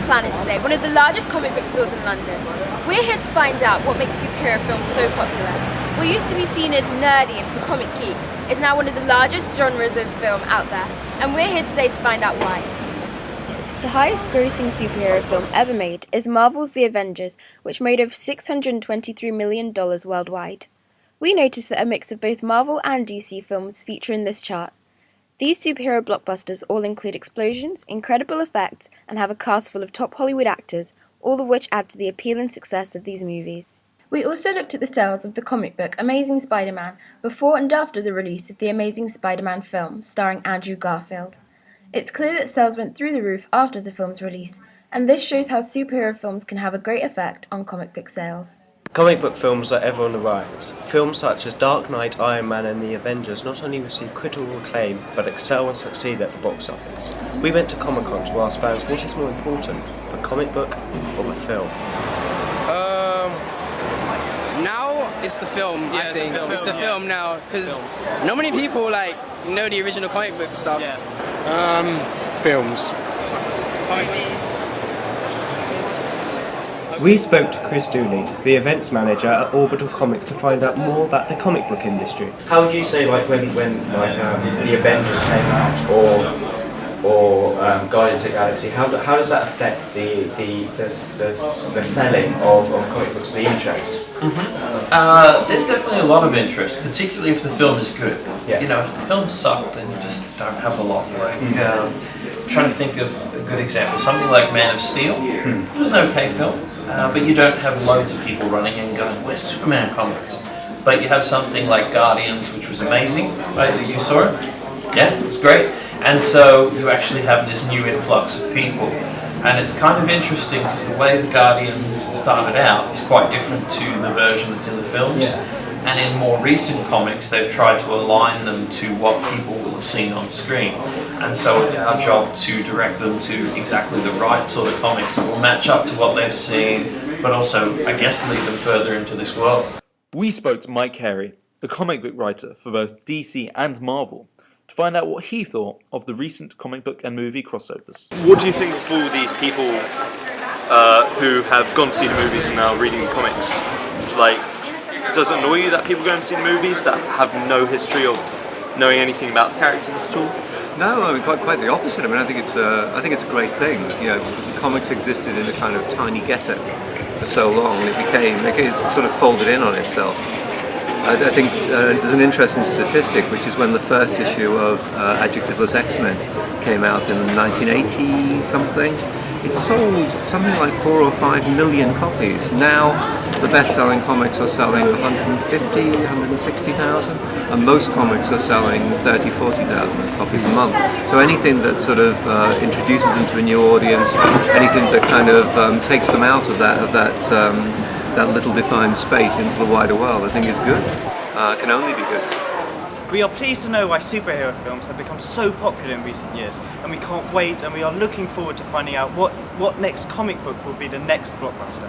Planet today, one of the largest comic book stores in London. We're here to find out what makes superhero films so popular. What used to be seen as nerdy and for comic geeks is now one of the largest genres of film out there, and we're here today to find out why. The highest grossing superhero film ever made is Marvel's The Avengers, which made over $623 million worldwide. We noticed that a mix of both Marvel and DC films feature in this chart. These superhero blockbusters all include explosions, incredible effects, and have a cast full of top Hollywood actors, all of which add to the appeal and success of these movies. We also looked at the sales of the comic book Amazing Spider-Man before and after the release of the Amazing Spider-Man film starring Andrew Garfield. It's clear that sales went through the roof after the film's release, and this shows how superhero films can have a great effect on comic book sales. Comic book films are ever on the rise. Films such as Dark Knight, Iron Man and The Avengers not only receive critical acclaim, but excel and succeed at the box office. We went to Comic-Con to ask fans what is more important, the comic book or the film? Now it's the film, I think. It's the film now, because not many people know the original comic book stuff. Films. We spoke to Chris Dooley, the events manager at Orbital Comics, to find out more about the comic book industry. How would you say, when the Avengers came out, or Guardians of the Galaxy, how does that affect the selling of comic books, the interest? There's definitely a lot of interest, particularly if the film is good. Yeah. You know, if the film sucked, then you just don't have a lot. Trying to think of a good example, something like Man of Steel. It was an okay film, but you don't have loads of people running in and going, "Where's Superman comics?" But you have something like Guardians, which was amazing, right? You saw it? Yeah, it was great. And so you actually have this new influx of people. And it's kind of interesting because the way the Guardians started out is quite different to the version that's in the films. Yeah. And in more recent comics, they've tried to align them to what people will have seen on screen. And so it's our job to direct them to exactly the right sort of comics that will match up to what they've seen, but also, I guess, lead them further into this world. We spoke to Mike Carey, a comic book writer for both DC and Marvel, to find out what he thought of the recent comic book and movie crossovers. What do you think of all these people who have gone to see the movies and now reading the comics? Does it annoy you that people go and see the movies that have no history of knowing anything about the characters at all? No, I mean quite the opposite. I mean, I think it's a great thing. You know, comics existed in a kind of tiny ghetto for so long, and it sort of folded in on itself. I think there's an interesting statistic, which is when the first issue of Adjectiveless X-Men came out in 1980 something. It sold something like 4 or 5 million copies. Now, the best-selling comics are selling 150, 160,000, and most comics are selling 30, 40,000 copies a month. So anything that sort of introduces them to a new audience, anything that kind of takes them out of that little defined space into the wider world, I think is good. Can only be good. We are pleased to know why superhero films have become so popular in recent years, and we can't wait, and we are looking forward to finding out what next comic book will be the next blockbuster.